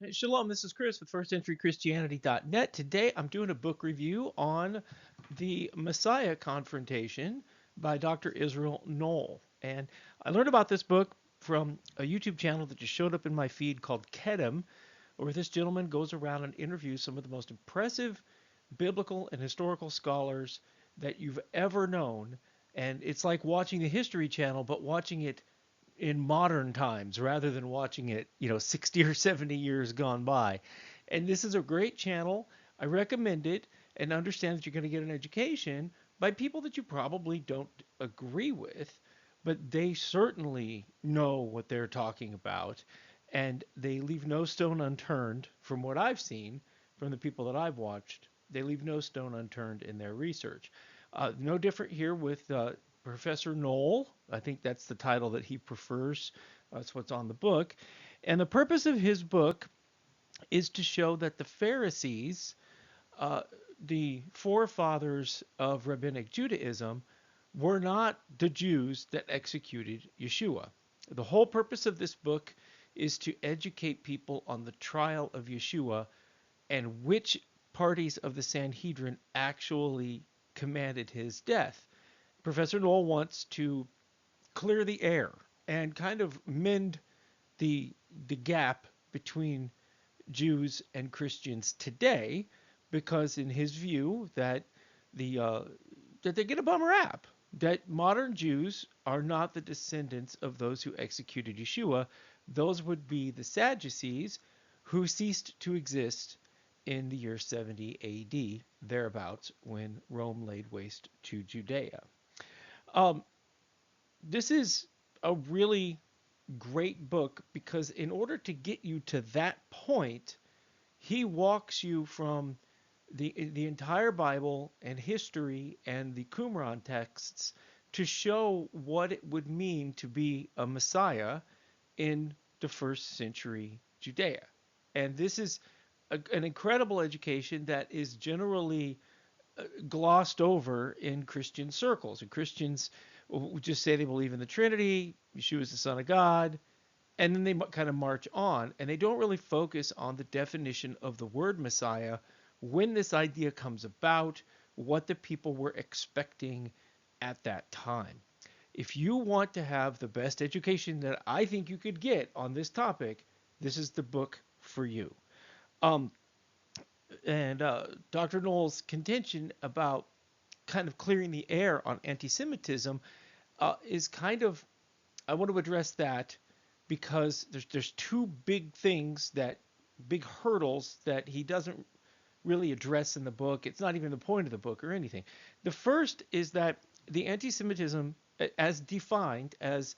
Hey, Shalom, this is Chris with firstcenturychristianity.net. Today I'm doing a book review on the Messiah Confrontation by Dr. Israel Knohl. And I learned about this book from a YouTube channel that just showed up in my feed called Kedem, where this gentleman goes around and interviews some of the most impressive biblical and historical scholars that you've ever known. And it's like watching the History Channel, but watching it in modern times rather than watching it, 60 or 70 years gone by. And this is a great channel. I recommend it and understand that you're going to get an education by people that you probably don't agree with, but they certainly know what they're talking about. And they leave no stone unturned from what I've seen from the people that I've watched. They leave no stone unturned in their research. No different here with Professor Knohl. I think that's the title that he prefers. That's what's on the book. And the purpose of his book is to show that the Pharisees, uh, the forefathers of Rabbinic Judaism, were not the Jews that executed Yeshua. The whole purpose of this book is to educate people on the trial of Yeshua and which parties of the Sanhedrin actually commanded his death. Professor Knohl wants to clear the air and kind of mend the the gap between Jews and Christians today, because in his view that they get a bum rap, that modern Jews are not the descendants of those who executed Yeshua. Those would be the Sadducees, who ceased to exist in the year 70 AD, thereabouts, when Rome laid waste to Judea. Um, this is a really great book because in order to get you to that point, he walks you from the entire Bible and history and the Qumran texts to show what it would mean to be a Messiah in the first century Judea. And this is an incredible education that is generally glossed over in Christian circles. And Christians will just say they believe in the Trinity, Yeshua is the Son of God, and then they kind of march on, and they don't really focus on the definition of the word Messiah, when this idea comes about, what the people were expecting at that time. If you want to have the best education that I think you could get on this topic, this is the book for you. Um, and Dr. Knohl's contention about kind of clearing the air on anti-Semitism is kind of, I want to address that because there's two big hurdles that he doesn't really address in the book. It's not even the point of the book or anything. The first is that the anti-Semitism, as defined as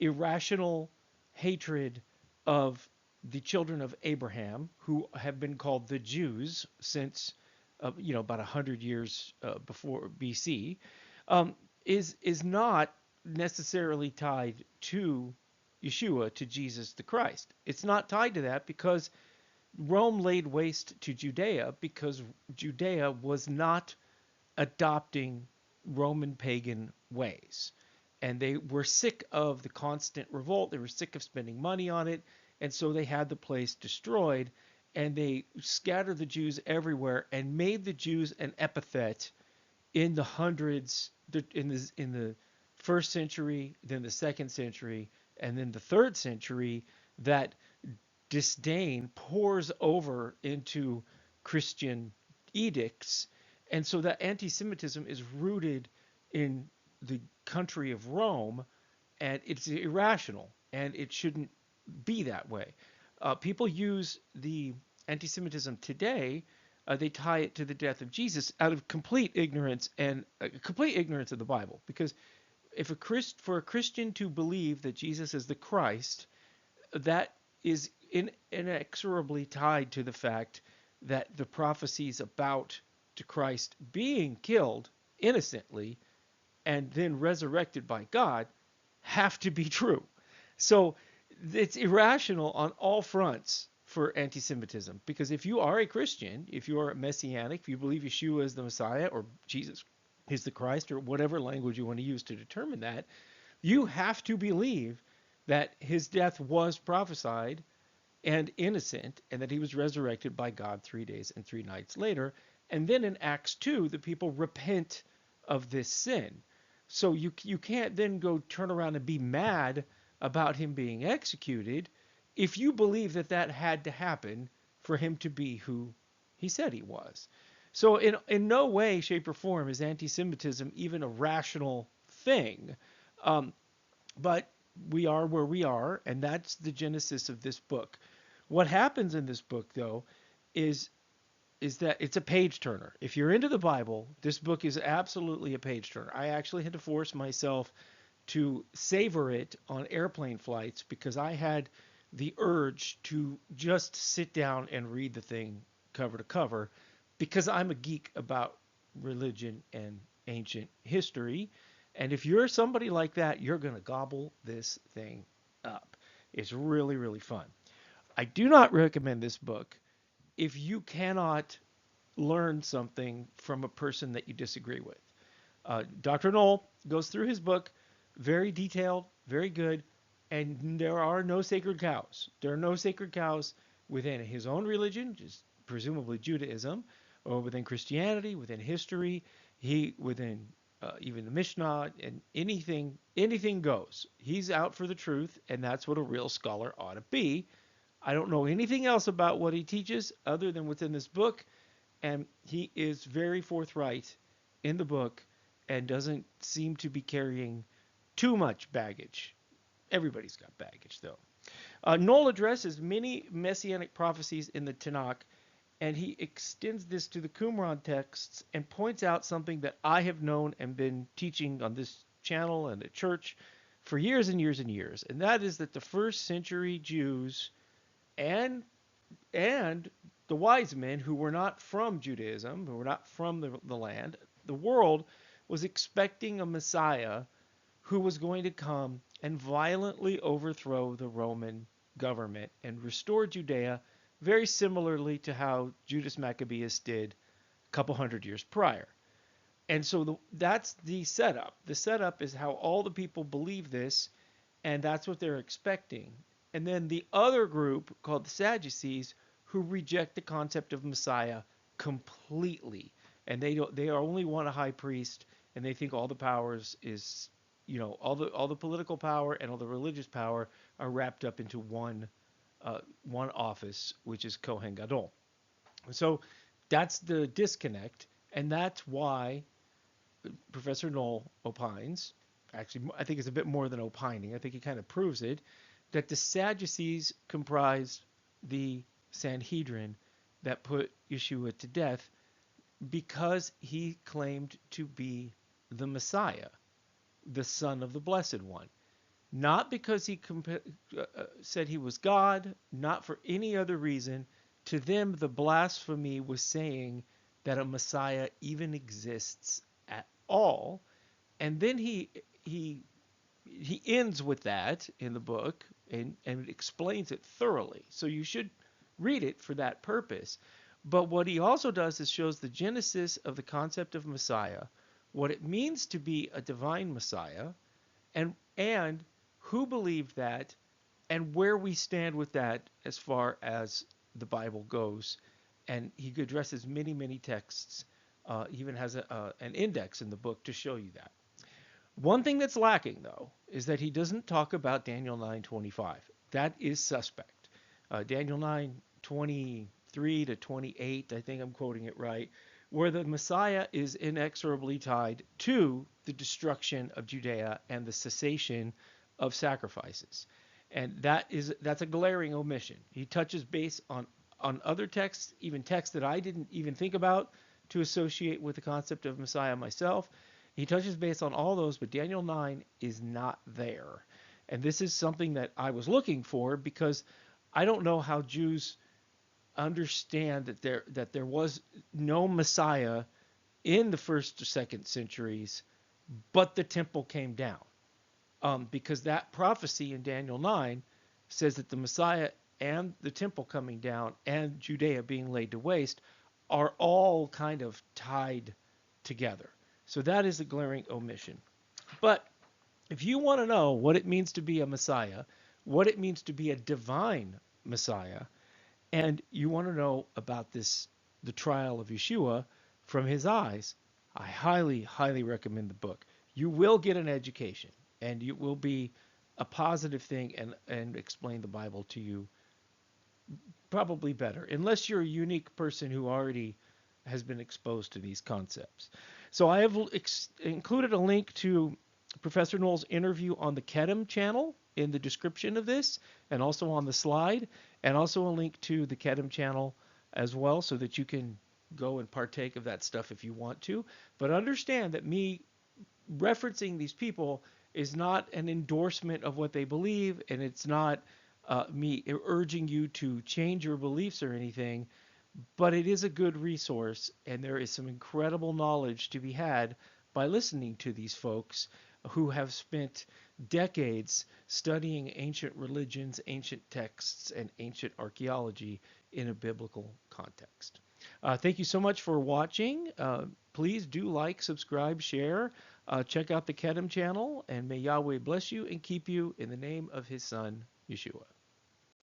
irrational hatred of the children of Abraham, who have been called the Jews since about 100 years before BC, is not necessarily tied to Yeshua, to Jesus the Christ. It's not tied to that because Rome laid waste to Judea because Judea was not adopting Roman pagan ways. And they were sick of the constant revolt. They were sick of spending money on it. And so they had the place destroyed. And they scattered the Jews everywhere and made the Jews an epithet in the hundreds, in the first century, then the second century, and then the third century, that disdain pours over into Christian edicts. And so that anti-Semitism is rooted in the country of Rome, and it's irrational, and it shouldn't be that way. People use the anti-Semitism today, they tie it to the death of Jesus out of complete ignorance, and complete ignorance of the Bible. Because if for a Christian to believe that Jesus is the Christ, that is inexorably tied to the fact that the prophecies about to Christ being killed innocently and then resurrected by God have to be true. So it's irrational on all fronts for anti-Semitism, because if you are a Christian, if you are messianic, if you believe Yeshua is the Messiah or Jesus is the Christ, or whatever language you want to use to determine that, you have to believe that his death was prophesied and innocent, and that he was resurrected by God 3 days and 3 nights later. And then in Acts 2, the people repent of this sin. So you can't then go turn around and be mad about him being executed if you believe that that had to happen for him to be who he said he was. So in no way, shape, or form is anti-Semitism even a rational thing. Um, but we are where we are, and that's the genesis of this book. What happens in this book, though, is that it's a page turner. If you're into the Bible, this book is absolutely a page turner. I actually had to force myself to savor it on airplane flights because I had the urge to just sit down and read the thing cover to cover because I'm a geek about religion and ancient history. And if you're somebody like that, you're going to gobble this thing up. It's really, really fun. I do not recommend this book if you cannot learn something from a person that you disagree with. Dr. Knohl goes through his book, very detailed, very good, and there are no sacred cows. There are no sacred cows within his own religion, which is presumably Judaism, or within Christianity, within history, within even the Mishnah, and anything goes. He's out for the truth, and that's what a real scholar ought to be. I don't know anything else about what he teaches other than what's in this book, and he is very forthright in the book and doesn't seem to be carrying too much baggage. Everybody's got baggage, though. Knohl addresses many messianic prophecies in the Tanakh, and he extends this to the Qumran texts and points out something that I have known and been teaching on this channel and at church for years and years and years, and that is that the first century Jews and the wise men who were not from Judaism, who were not from the land, the world was expecting a Messiah who was going to come and violently overthrow the Roman government and restore Judea very similarly to how Judas Maccabeus did a couple hundred years prior. And so that's the setup. The setup is how all the people believe this, and that's what they're expecting. And then the other group, called the Sadducees, who reject the concept of Messiah completely. And they only want a high priest, and they think all the powers is, all the political power and all the religious power are wrapped up into one office, which is Kohen Gadol. So that's the disconnect, and that's why Professor Knohl opines. Actually, I think it's a bit more than opining. I think he kind of proves it, that the Sadducees comprised the Sanhedrin that put Yeshua to death because he claimed to be the Messiah, the Son of the Blessed One. Not because he said he was God, not for any other reason. To them, the blasphemy was saying that a Messiah even exists at all. And then he ends with that in the book and explains it thoroughly. So you should read it for that purpose. But what he also does is shows the genesis of the concept of Messiah, what it means to be a divine Messiah, and who believed that, and where we stand with that as far as the Bible goes. And he addresses many, many texts. Even has an index in the book to show you that. One thing that's lacking, though, is that he doesn't talk about Daniel 9:25. That is suspect. Daniel 9:23 to 28, I think I'm quoting it right, where the Messiah is inexorably tied to the destruction of Judea and the cessation of sacrifices. And that's a glaring omission. He touches base on other texts, even texts that I didn't even think about to associate with the concept of Messiah myself. He touches base on all those, but Daniel 9 is not there. And this is something that I was looking for because I don't know how Jews understand that there was no Messiah in the first or second centuries, but the temple came down. Because that prophecy in Daniel 9 says that the Messiah and the temple coming down and Judea being laid to waste are all kind of tied together. So that is a glaring omission. But if you want to know what it means to be a Messiah, what it means to be a divine Messiah, and you want to know about the trial of Yeshua from his eyes, I highly, highly recommend the book. You will get an education, and it will be a positive thing and explain the Bible to you probably better, unless you're a unique person who already has been exposed to these concepts. So I have included a link to Professor Knohl's interview on the Kedem channel in the description of this, and also on the slide, and also a link to the Kedem channel as well, so that you can go and partake of that stuff if you want to. But understand that me referencing these people is not an endorsement of what they believe, and it's not me urging you to change your beliefs or anything, but it is a good resource, and there is some incredible knowledge to be had by listening to these folks who have spent decades studying ancient religions, ancient texts, and ancient archaeology in a biblical context. Thank you so much for watching. Please do like, subscribe, share. Check out the Kedem channel, and may Yahweh bless you and keep you in the name of his son, Yeshua.